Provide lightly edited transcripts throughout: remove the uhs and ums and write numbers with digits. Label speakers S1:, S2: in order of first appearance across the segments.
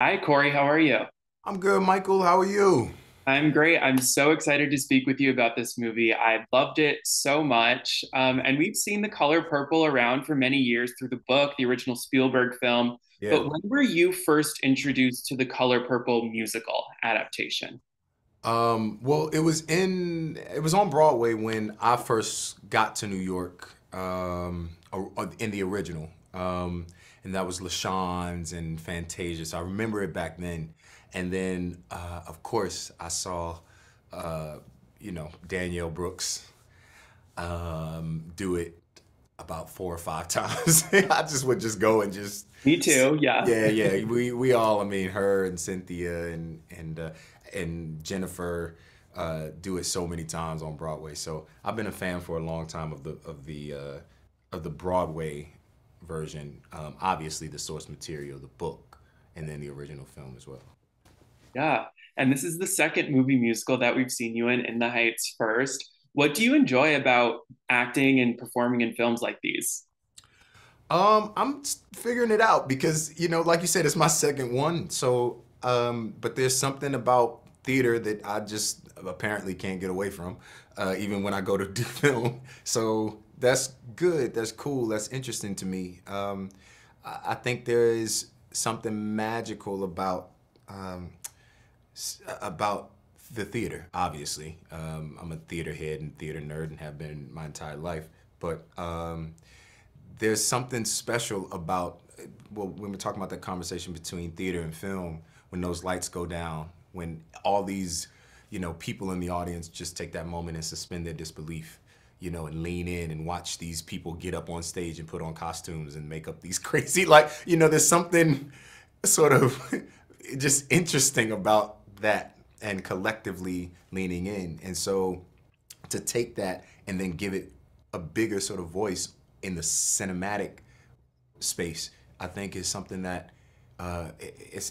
S1: Hi, Corey. How are you?
S2: I'm good, Michael. How are you?
S1: I'm great. I'm so excited to speak with you about this movie. I loved it so much. And we've seen The Color Purple around for many years through the book, the original Spielberg film.
S2: Yeah.
S1: But when were you first introduced to The Color Purple musical adaptation?
S2: Well, it was on Broadway when I first got to New York, in the original. And that was LaShawne's and Fantasia. So I remember it back then. And then, of course, I saw, uh, Danielle Brooks, do it about 4 or 5 times. I just would just go and just,
S1: Me too. Yeah.
S2: yeah, yeah. We all, I mean, her and Cynthia and Jennifer do it so many times on Broadway. So I've been a fan for a long time of the Broadway version. Obviously, the source material, the book, and then the original film as well.
S1: Yeah. And this is the second movie musical that we've seen you in The Heights first. What do you enjoy about acting and performing in films like these?
S2: I'm figuring it out because, like you said, it's my second one. So, but there's something about theater that I just apparently can't get away from, even when I go to do film. So that's good. That's cool. That's interesting to me. I think there is something magical um, about the theater. Obviously, I'm a theater head and theater nerd and have been my entire life. But there's something special about, well, when we're talking about that conversation between theater and film, when those lights go down, when all these, people in the audience just take that moment and suspend their disbelief, and lean in and watch these people get up on stage and put on costumes and make up these crazy, like, there's something sort of just interesting about that and collectively leaning in. And so to take that and then give it a bigger sort of voice in the cinematic space, I think is something that,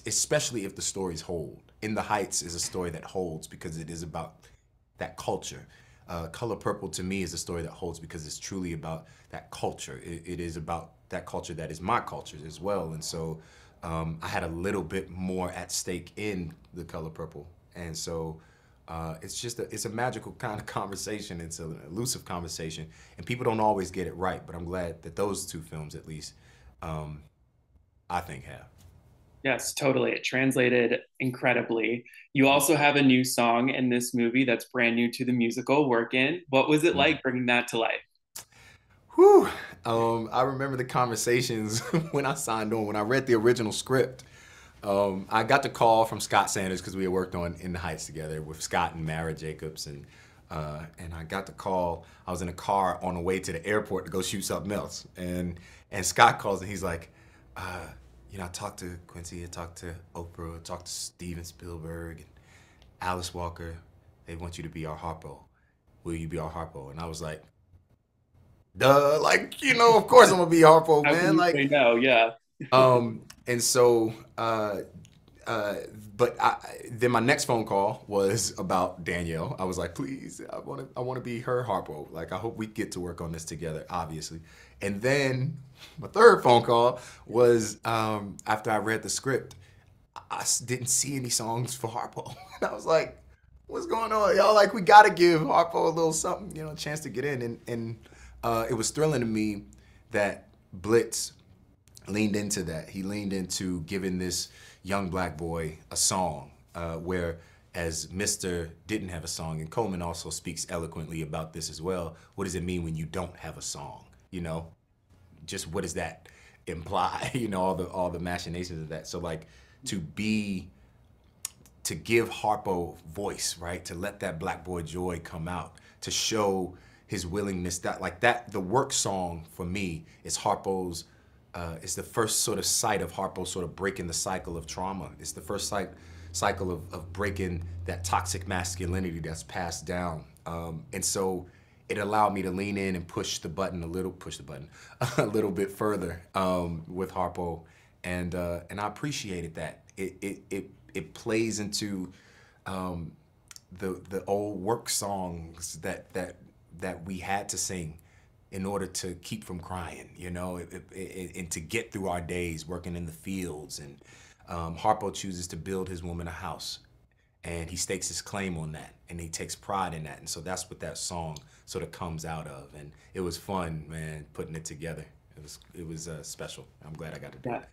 S2: especially if the stories hold. In the Heights is a story that holds because it is about that culture. Color Purple to me is a story that holds because it's truly about that culture. It is about that culture that is my culture as well. And so I had a little bit more at stake in the Color Purple. And so it's a magical kind of conversation. It's an elusive conversation, and people don't always get it right. But I'm glad that those two films, at least, um, I think, have.
S1: Yes, totally. It translated incredibly. You also have a new song in this movie that's brand new to the musical, Workin. What was it
S2: Mm.
S1: like bringing that to life?
S2: Whew. I remember the conversations when I signed on. When I read the original script, I got the call from Scott Sanders because we had worked on In the Heights together with Scott and Mara Jacobs, and I got the call. I was in a car on the way to the airport to go shoot something else, and Scott calls and he's like, uh, I talked to Quincy, I talked to Oprah, I talked to Steven Spielberg and Alice Walker. They want you to be our Harpo. Will you be our Harpo? And I was like, duh, like, of course I'm gonna be Harpo,
S1: How can
S2: man.
S1: you say
S2: Like,
S1: no? Yeah.
S2: and so, uh, then my next phone call was about Danielle. I was like, please, I want to be her Harpo. Like, I hope we get to work on this together, obviously. And then my third phone call was after I read the script. Didn't see any songs for Harpo. I was like, what's going on, y'all? Like, we gotta give Harpo a little something, a chance to get in. And it was thrilling to me that Blitz leaned into that. He leaned into giving this young black boy a song, where as Mr. didn't have a song, and Coleman also speaks eloquently about this as well. What does it mean when you don't have a song? Just what does that imply? All the machinations of that. So like to be to give Harpo voice, right? To let that black boy joy come out, to show his willingness. That like that the work song for me is Harpo's. It's the first sort of sight of Harpo sort of breaking the cycle of trauma. It's the first cycle of breaking that toxic masculinity that's passed down. And so it allowed me to lean in and push the button a little bit further with Harpo, and I appreciated that. It plays into the old work songs that we had to sing in order to keep from crying, and to get through our days working in the fields and Harpo chooses to build his woman a house, and he stakes his claim on that, and he takes pride in that. And so that's what that song sort of comes out of. And it was fun, man, putting it together. It was special. I'm glad I got to do
S1: Yeah.
S2: it.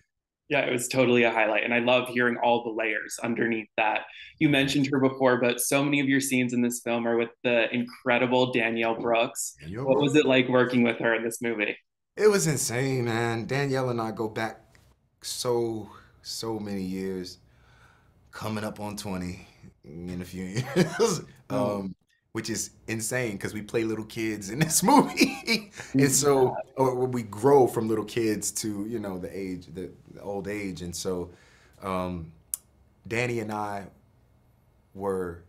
S1: Yeah, it was totally a highlight. And I love hearing all the layers underneath that. You mentioned her before, but so many of your scenes in this film are with the incredible Danielle Brooks.
S2: Danielle
S1: What was
S2: Brooks.
S1: it like working with her in this movie?
S2: It was insane, man. Danielle and I go back so many years, coming up on 20 in a few years,
S1: Oh,
S2: which is insane because we play little kids in this movie. And
S1: yeah.
S2: so or we grow from little kids to, the old age. And so um, Danny and I were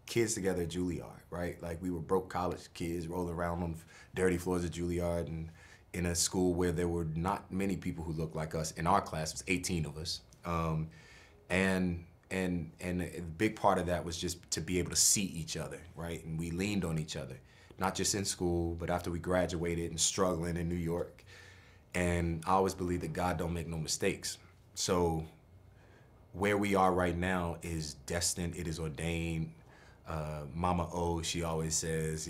S2: kids together at Juilliard, right? Like we were broke college kids rolling around on dirty floors of Juilliard and in a school where there were not many people who looked like us. In our class, it was 18 of us. And a big part of that was just to be able to see each other, right? And we leaned on each other, not just in school, but after we graduated and struggling in New York. And I always believe that God don't make no mistakes. So where we are right now is destined, it is ordained. Mama O, she always says,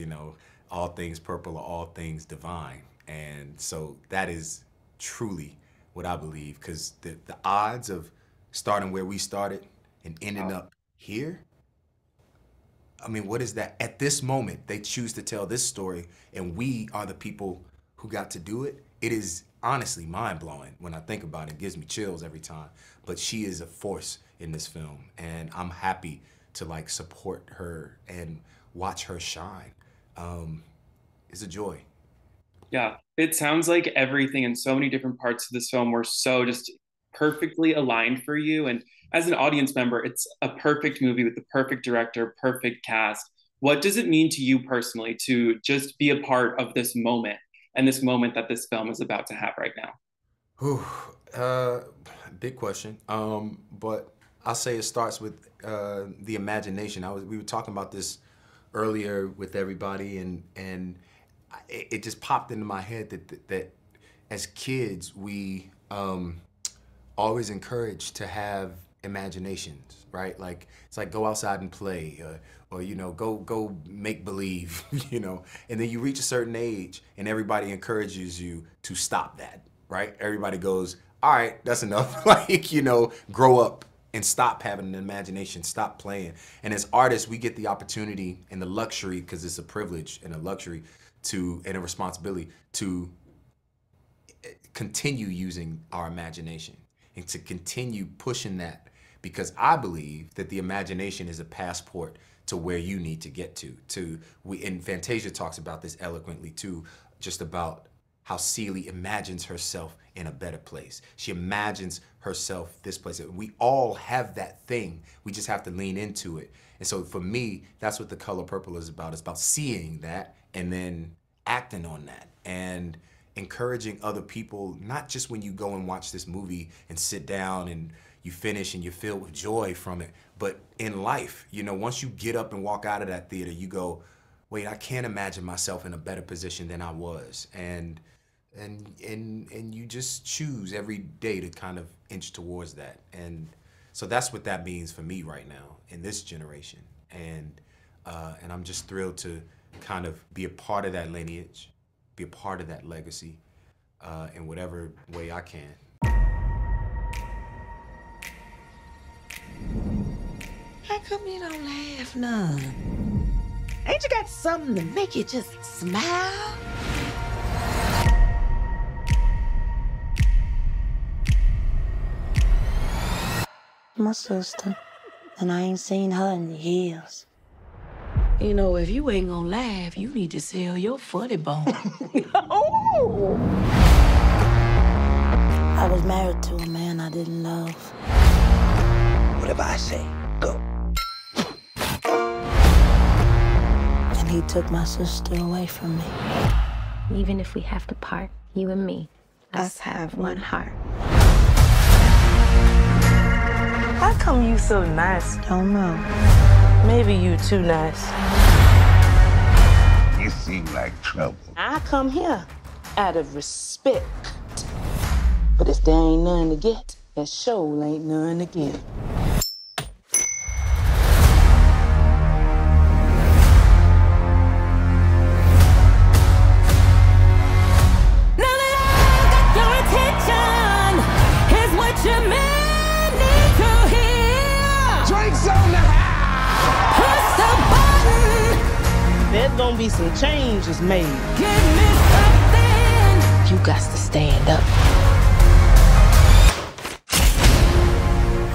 S2: all things purple are all things divine. And so that is truly what I believe, because the odds of starting where we started and ending up here, I mean, what is that? At this moment, they choose to tell this story, and we are the people who got to do it. It is honestly mind-blowing when I think about it. It gives me chills every time. But she is a force in this film, and I'm happy to like support her and watch her shine. It's a joy.
S1: Yeah, it sounds like everything in so many different parts of this film were so just perfectly aligned for you. And as an audience member, it's a perfect movie with the perfect director, perfect cast. What does it mean to you personally to just be a part of this moment and this moment that this film is about to have right now?
S2: Whew, uh, big question. But I'll say it starts with the imagination. We were talking about this earlier with everybody, and it just popped into my head that as kids we always encouraged to have imaginations, right? Like it's like go outside and play, or go make believe, And then you reach a certain age, and everybody encourages you to stop that, right? Everybody goes, all right, that's enough. Like grow up and stop having an imagination, stop playing. And as artists, we get the opportunity and the luxury, because it's a privilege and a luxury and a responsibility to continue using our imagination and to continue pushing that, because I believe that the imagination is a passport to where you need to get to. And Fantasia talks about this eloquently too, just about how Celie imagines herself in a better place. She imagines herself this place. We all have that thing. We just have to lean into it. And so for me, that's what The Color Purple is about. It's about seeing that and then acting on that and encouraging other people, not just when you go and watch this movie and sit down and you finish and you're filled with joy from it, but in life, once you get up and walk out of that theater, you go, wait, I can't imagine myself in a better position than I was. And you just choose every day to kind of inch towards that. And so that's what that means for me right now in this generation. And I'm just thrilled to kind of be a part of that lineage, be a part of that legacy in whatever way I can.
S3: How come you don't laugh none? Ain't you got something to make you just smile?
S4: My sister, and I ain't seen her in years.
S3: If you ain't gonna laugh, you need to sell your funny bone. Oh!
S4: I was married to a man I didn't love.
S3: Whatever I say, go.
S4: And he took my sister away from me.
S5: Even if we have to part, you and me, us have one heart.
S6: How come you so nice?
S4: Don't know.
S6: Maybe you too nice.
S7: You seem like trouble.
S6: I come here out of respect. But if there ain't none to get, That show ain't none again. There's gonna be some changes made. Give me something. You got to stand up.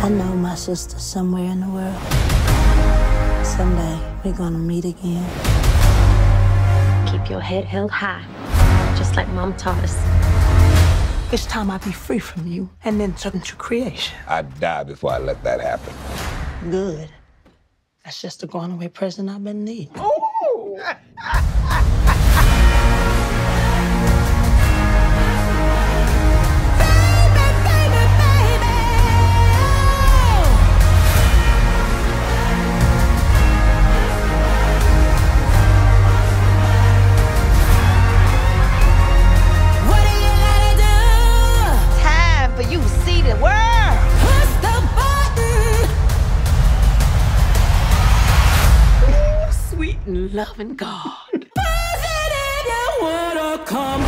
S4: I know my sister's somewhere in the world. Someday we're gonna meet again.
S5: Keep your head held high, just like Mom taught us.
S3: It's time I be free from you and then turn into creation.
S7: I'd die before I let that happen.
S3: Good. That's just the going away present I've been needing.
S7: Oh!
S3: Loving God. Positive, you wanna come